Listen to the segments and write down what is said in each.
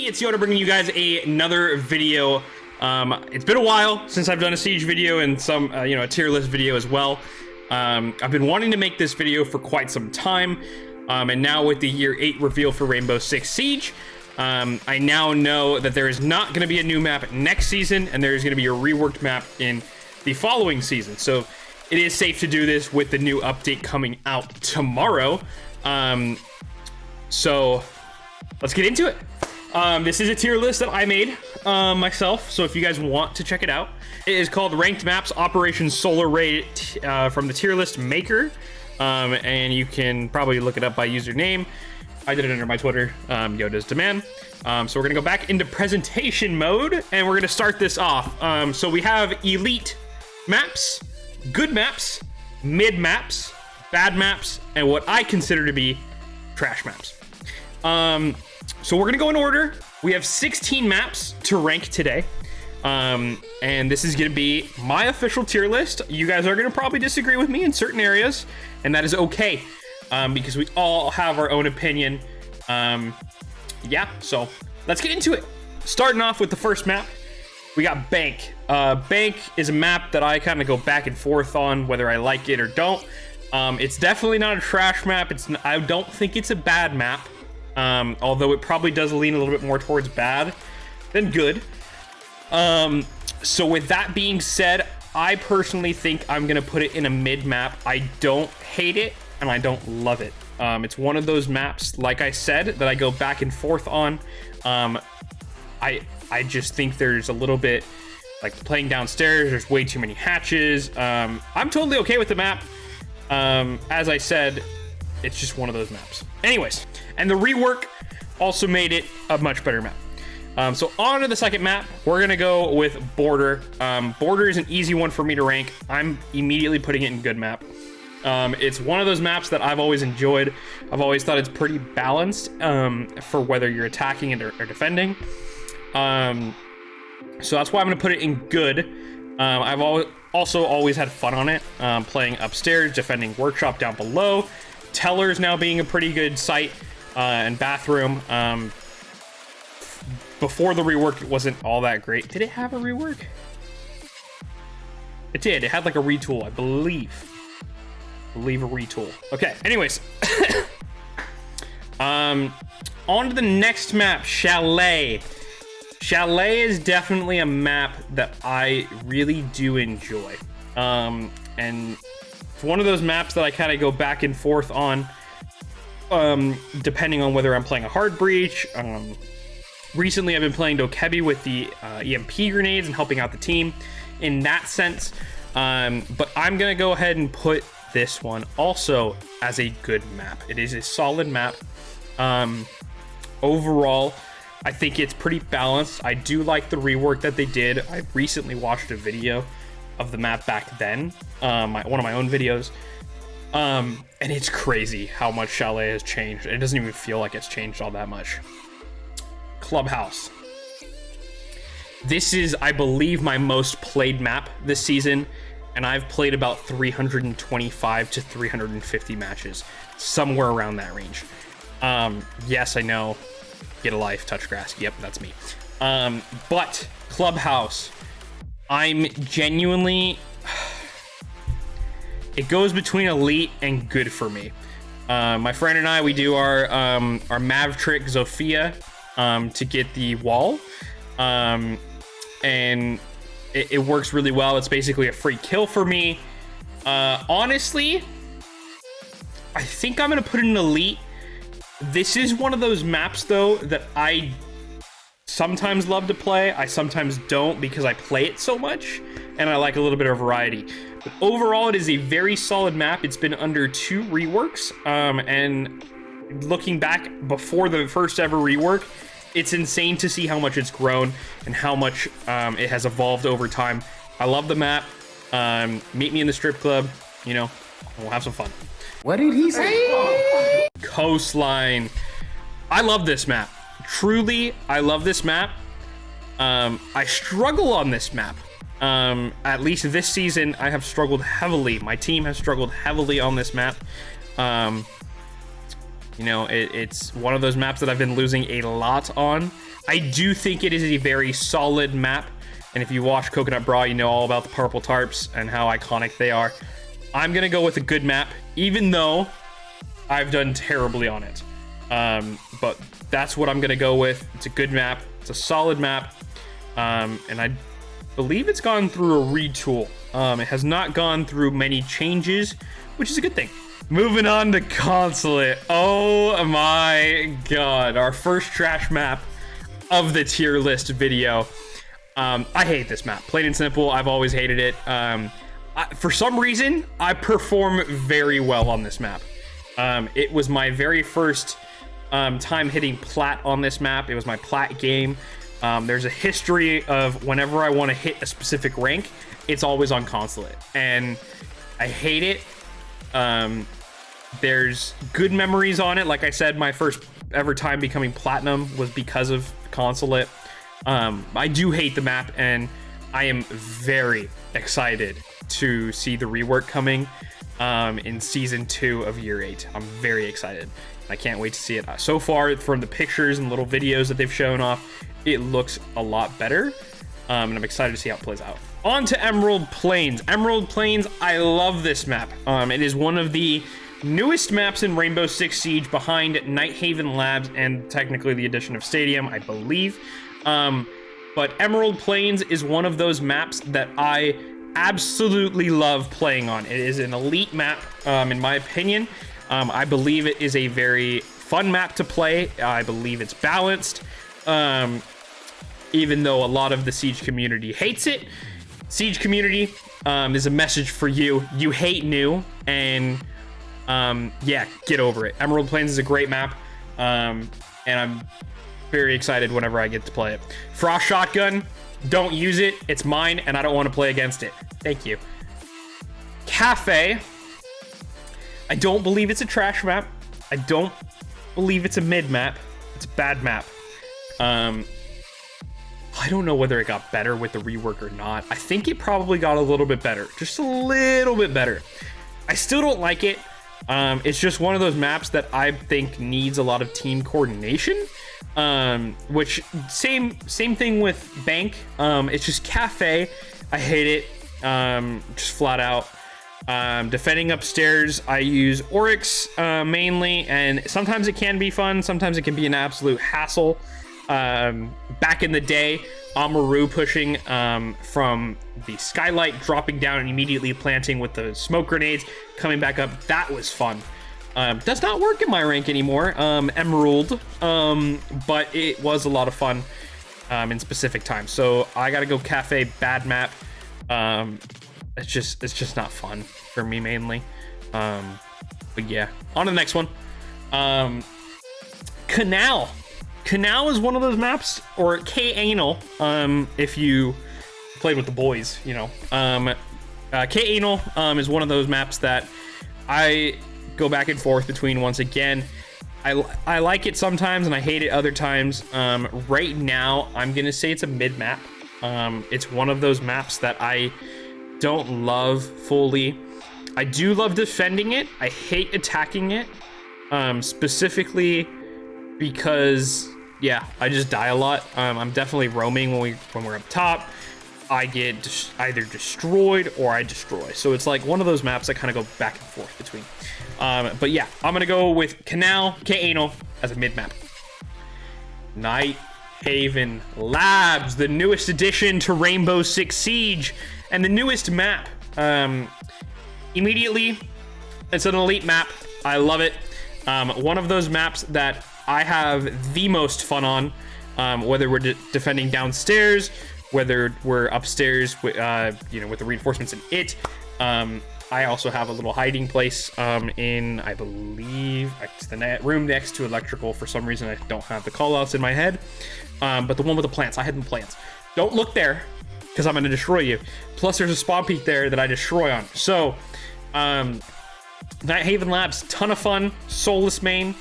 Hey, it's Yoda bringing you guys another video. It's been a while since I've done a Siege video and some, a tier list video as well. I've been wanting to make this video for quite some time, and now with the year 8 reveal for Rainbow Six Siege, I now know that there is not going to be a new map next season, and there is going to be a reworked map in the following season. So it is safe to do this with the new update coming out tomorrow. So let's get into it. This is a tier list that I made myself, so if you guys want to check it out, it is called Ranked Maps Operation Solar Ray from the tier list maker, and you can probably look it up by username. I did it under my Twitter, YodaIsDUHman. So we're gonna go back into presentation mode, and we're gonna start this off. So we have elite maps, good maps, mid maps, bad maps, and what I consider to be trash maps. So we're gonna go in order. We have 16 maps to rank today. And this is gonna be my official tier list. You guys are gonna probably disagree with me in certain areas, and that is okay, because we all have our own opinion. Yeah, so let's get into it. Starting off with the first map, we got Bank. Bank is a map that I kind of go back and forth on whether I like it or don't. It's definitely not a trash map. I don't think it's a bad map. Although it probably does lean a little bit more towards bad than good. So with that being said, I personally think I'm gonna put it in a mid map. I don't hate it and I don't love it. It's one of those maps, like I said, that I go back and forth on. I just think there's a little bit like playing downstairs. There's way too many hatches. I'm totally okay with the map. As I said, it's just one of those maps. Anyways, and the rework also made it a much better map. So on to the second map, we're gonna go with Border. Border is an easy one for me to rank. I'm immediately putting it in good map. It's one of those maps that I've always enjoyed. I've always thought it's pretty balanced for whether you're attacking it or defending. So that's why I'm gonna put it in good. I've also always had fun on it, playing upstairs, defending workshop down below. Teller's now being a pretty good site, and bathroom. Before the rework, it wasn't all that great. Did it have a rework? It did. It had like a retool, I believe. A retool. Okay, anyways. On to the next map, Chalet. Chalet is definitely a map that I really do enjoy. And it's one of those maps that I kind of go back and forth on, depending on whether I'm playing a hard breach. Recently, I've been playing Dokebi with the EMP grenades and helping out the team in that sense. But I'm going to go ahead and put this one also as a good map. It is a solid map. Overall, I think it's pretty balanced. I do like the rework that they did. I recently watched a video of the map back then, one of my own videos. And it's crazy how much Chalet has changed. It doesn't even feel like it's changed all that much. Clubhouse. This is, I believe, my most played map this season, and I've played about 325 to 350 matches, somewhere around that range. Yes, I know. Get a life, touch grass. Yep, that's me. But Clubhouse, I'm genuinely, it goes between elite and good for me. My friend and I, we do our Mav trick Zofia to get the wall, and it works really well. It's basically a free kill for me. Honestly, I think I'm gonna put it in elite. This is one of those maps, though, that I sometimes love to play. I sometimes don't because I play it so much, and I like a little bit of variety. But overall, it is a very solid map. It's been under 2 reworks, and looking back before the first ever rework, it's insane to see how much it's grown and how much it has evolved over time. I love the map. Meet me in the strip club. We'll have some fun. What did he say? Coastline. I love this map. Truly, I love this map. I struggle on this map. At least this season, I have struggled heavily. My team has struggled heavily on this map. You know, it's one of those maps that I've been losing a lot on. I do think it is a very solid map. And if you watch Coconut Bra, you know all about the purple tarps and how iconic they are. I'm going to go with a good map, even though I've done terribly on it. But that's what I'm going to go with. It's a good map. It's a solid map. And I believe it's gone through a retool. It has not gone through many changes, which is a good thing. Moving on to Consulate. Oh my god. Our first trash map of the tier list video. I hate this map. Plain and simple. I've always hated it. For some reason, I perform very well on this map. It was my very first time hitting plat on this map. It was my plat game. There's a history of whenever I want to hit a specific rank, it's always on Consulate. And I hate it. There's good memories on it. Like I said, my first ever time becoming platinum was because of Consulate. I do hate the map, and I am very excited to see the rework coming in season 2 of year 8. I'm very excited. I can't wait to see it. So far, from the pictures and little videos that they've shown off, it looks a lot better, and I'm excited to see how it plays out. On to Emerald Plains. Emerald Plains, I love this map. It is one of the newest maps in Rainbow Six Siege, behind Nighthaven Labs and technically the addition of Stadium, I believe. But Emerald Plains is one of those maps that I absolutely love playing on. It is an elite map, in my opinion. I believe it is a very fun map to play. I believe it's balanced. Even though a lot of the Siege community hates it. Siege community, is a message for you. You hate new, and yeah, get over it. Emerald Plains is a great map, and I'm very excited whenever I get to play it. Frost Shotgun, don't use it. It's mine, and I don't want to play against it. Thank you. Cafe, I don't believe it's a trash map. I don't believe it's a mid map. It's a bad map. I don't know whether it got better with the rework or not. I think it probably got a little bit better. Just a little bit better. I still don't like it. It's just one of those maps that I think needs a lot of team coordination. Which same thing with Bank. It's just Cafe. I hate it. Just flat out. Defending upstairs, I use Oryx mainly, and sometimes it can be fun. Sometimes it can be an absolute hassle. Back in the day, Amaru pushing from the skylight, dropping down and immediately planting with the smoke grenades, coming back up, that was fun. Does not work in my rank anymore, Emerald, but it was a lot of fun in specific times. So I gotta go Cafe, bad map. It's just not fun for me mainly. But yeah, on to the next one. Canal. Canal is one of those maps, or K-Anal, if you played with the boys, you know. K-Anal is one of those maps that I go back and forth between once again. I like it sometimes and I hate it other times. Right now, I'm gonna say it's a mid map. It's one of those maps that I don't love fully. I do love defending it. I hate attacking it, specifically because, yeah, I just die a lot. I'm definitely roaming when we're up top. I get either destroyed or I destroy. So it's like one of those maps I kind of go back and forth between. But yeah, I'm gonna go with Canal, K-Anal as a mid map. Nighthaven Labs, the newest addition to Rainbow Six Siege, and the newest map. Immediately, it's an elite map. I love it. One of those maps that I have the most fun on, whether we're defending downstairs, whether we're upstairs with, with the reinforcements in it. I also have a little hiding place in, I believe, the room next to electrical. For some reason, I don't have the callouts in my head. But the one with the plants, I hid the plants. Don't look there, because I'm going to destroy you. Plus, there's a spawn peak there that I destroy on. So, Nighthaven Labs, ton of fun. Soulless main,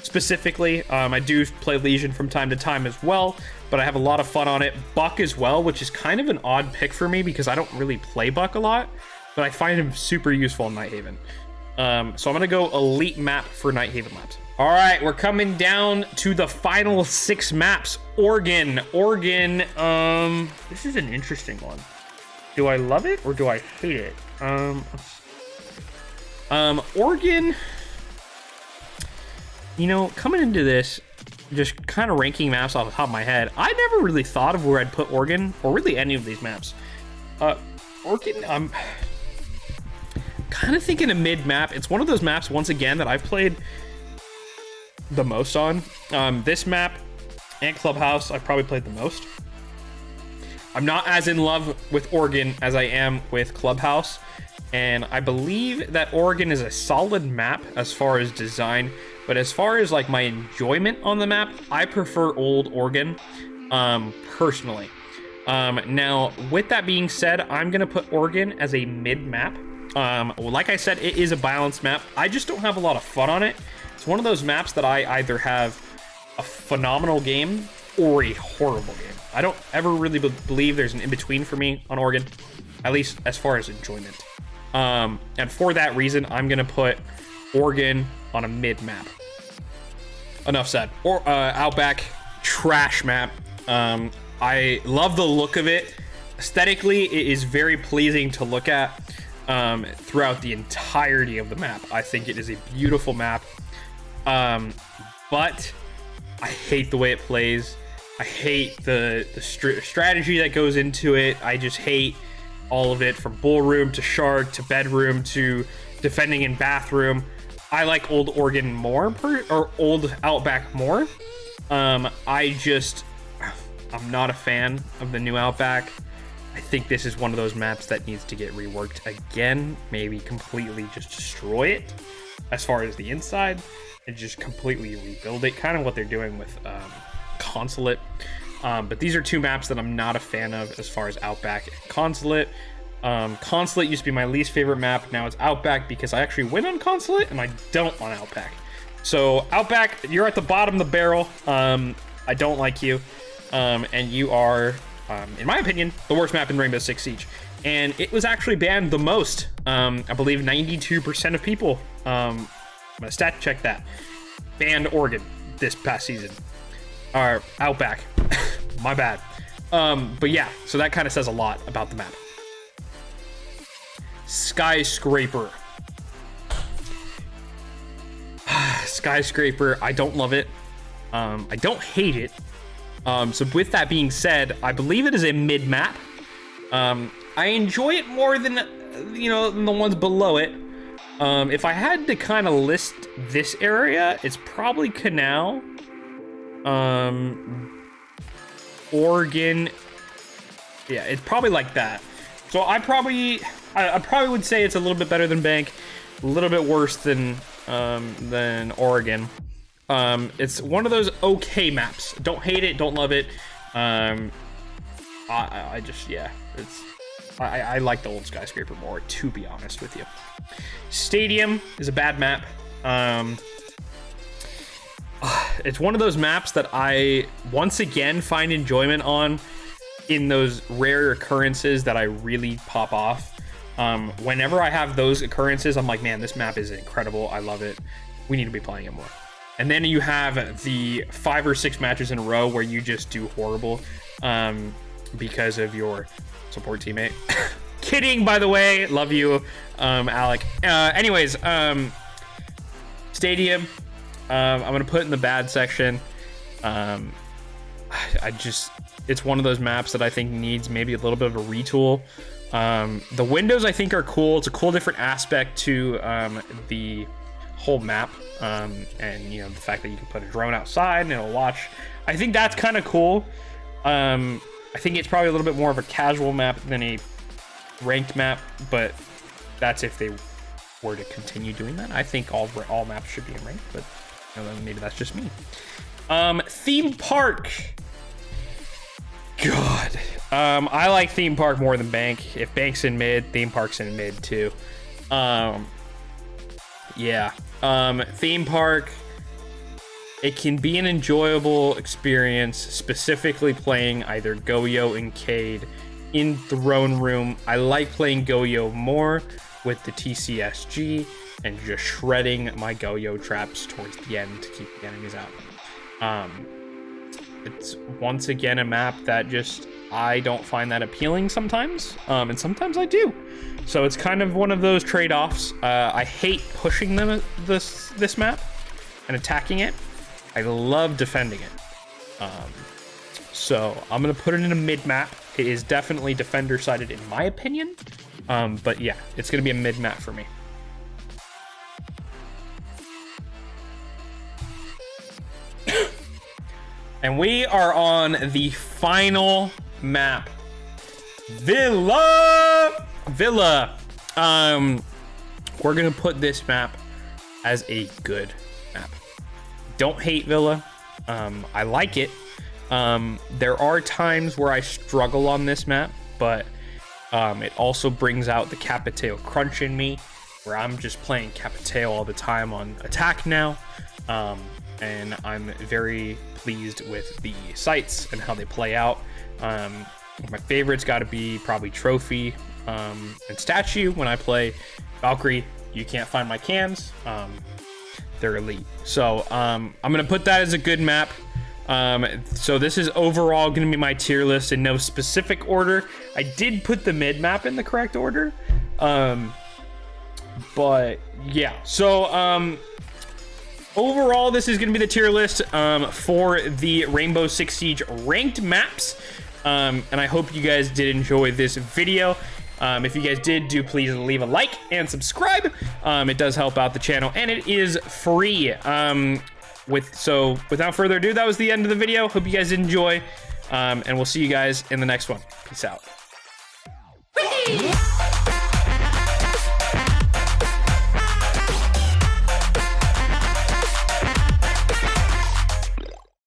specifically. I do play Legion from time to time as well, but I have a lot of fun on it. Buck as well, which is kind of an odd pick for me because I don't really play Buck a lot, but I find him super useful in Nighthaven. So I'm going to go elite map for Nighthaven Labs. All right, we're coming down to the final 6 maps. Oregon. This is an interesting one. Do I love it or do I hate it? Oregon, you know, coming into this, just kind of ranking maps off the top of my head, I never really thought of where I'd put Oregon or really any of these maps. Oregon, I'm kind of thinking a mid map. It's one of those maps, once again, that I've played the most on. This map and Clubhouse, I've probably played the most. I'm not as in love with Oregon as I am with Clubhouse, and I believe that Oregon is a solid map as far as design, but as far as like my enjoyment on the map, I prefer Old Oregon, personally. Now, with that being said, I'm gonna put Oregon as a mid map. Like I said, it is a balanced map. I just don't have a lot of fun on it. It's one of those maps that I either have a phenomenal game or a horrible game. I don't ever really believe there's an in-between for me on Oregon, at least as far as enjoyment. And for that reason, I'm gonna put Oregon on a mid map. Enough said. Or Outback, trash map. I love the look of it. Aesthetically, it is very pleasing to look at throughout the entirety of the map. I think it is a beautiful map. But I hate the way it plays. I hate the strategy that goes into it. I just hate all of it, from bullroom to shark to bedroom to defending in bathroom. I like Old Oregon more, or Old Outback more. I'm not a fan of the new Outback. I think this is one of those maps that needs to get reworked again. Maybe completely just destroy it as far as the inside and just completely rebuild it. Kind of what they're doing with Consulate. But these are two maps that I'm not a fan of as far as Outback and Consulate. Consulate used to be my least favorite map. Now it's Outback because I actually win on Consulate and I don't on Outback. So Outback, you're at the bottom of the barrel. I don't like you. And you are, in my opinion, the worst map in Rainbow Six Siege. And it was actually banned the most. I believe 92% of people, I'm gonna stat check that, banned Oregon this past season. Or Outback. My bad. But yeah, so that kind of says a lot about the map. Skyscraper. Skyscraper, I don't love it. I don't hate it. So with that being said, I believe it is a mid map. I enjoy it more than, than the ones below it. If I had to kind of list this area, it's probably Canal, Oregon. Yeah, it's probably like that. So I probably would say it's a little bit better than Bank, a little bit worse than Oregon. It's one of those okay maps. Don't hate it, don't love it. I like the Old Skyscraper more, to be honest with you. Stadium is a bad map. It's one of those maps that I, once again, find enjoyment on in those rare occurrences that I really pop off. Whenever I have those occurrences, I'm like, man, this map is incredible. I love it. We need to be playing it more. And then you have the 5 or 6 matches in a row where you just do horrible because of your support teammate. Kidding, by the way. Love you, Alec. Anyways, Stadium. I'm going to put it in the bad section. It's one of those maps that I think needs maybe a little bit of a retool. The windows, I think, are cool. It's a cool different aspect to the whole map. And, the fact that you can put a drone outside and it'll watch. I think that's kind of cool. I think it's probably a little bit more of a casual map than a ranked map, but that's if they were to continue doing that. I think all maps should be in ranked, but maybe that's just me. Theme park. God. I like theme park more than Bank. If Bank's in mid, theme park's in mid too. Yeah. Theme park, it can be an enjoyable experience, specifically playing either Goyo and Cade in Throne Room. I like playing Goyo more with the TCSG. and just shredding my go-yo traps towards the end to keep the enemies out. It's once again a map that just I don't find that appealing sometimes, and sometimes I do. So it's kind of one of those trade-offs. I hate pushing them this map and attacking it. I love defending it. So I'm gonna put it in a mid map. It is definitely defender sided in my opinion, but yeah, it's gonna be a mid map for me. And we are on the final map, Villa. We're gonna put this map as a good map. Don't hate Villa. I like it. There are times where I struggle on this map, but it also brings out the Capiteo crunch in me, where I'm just playing Capiteo all the time on attack now. And I'm very pleased with the sights and how they play out. My favorite's got to be probably Trophy and Statue. When I play Valkyrie, you can't find my cams. They're elite. So I'm gonna put that as a good map. So this is overall gonna be my tier list in no specific order. I did put the mid map in the correct order. But yeah, so overall, this is going to be the tier list for the Rainbow Six Siege ranked maps. And I hope you guys did enjoy this video. If you guys did, do please leave a like and subscribe. It does help out the channel, and it is free. So without further ado, that was the end of the video. Hope you guys did enjoy, and we'll see you guys in the next one. Peace out.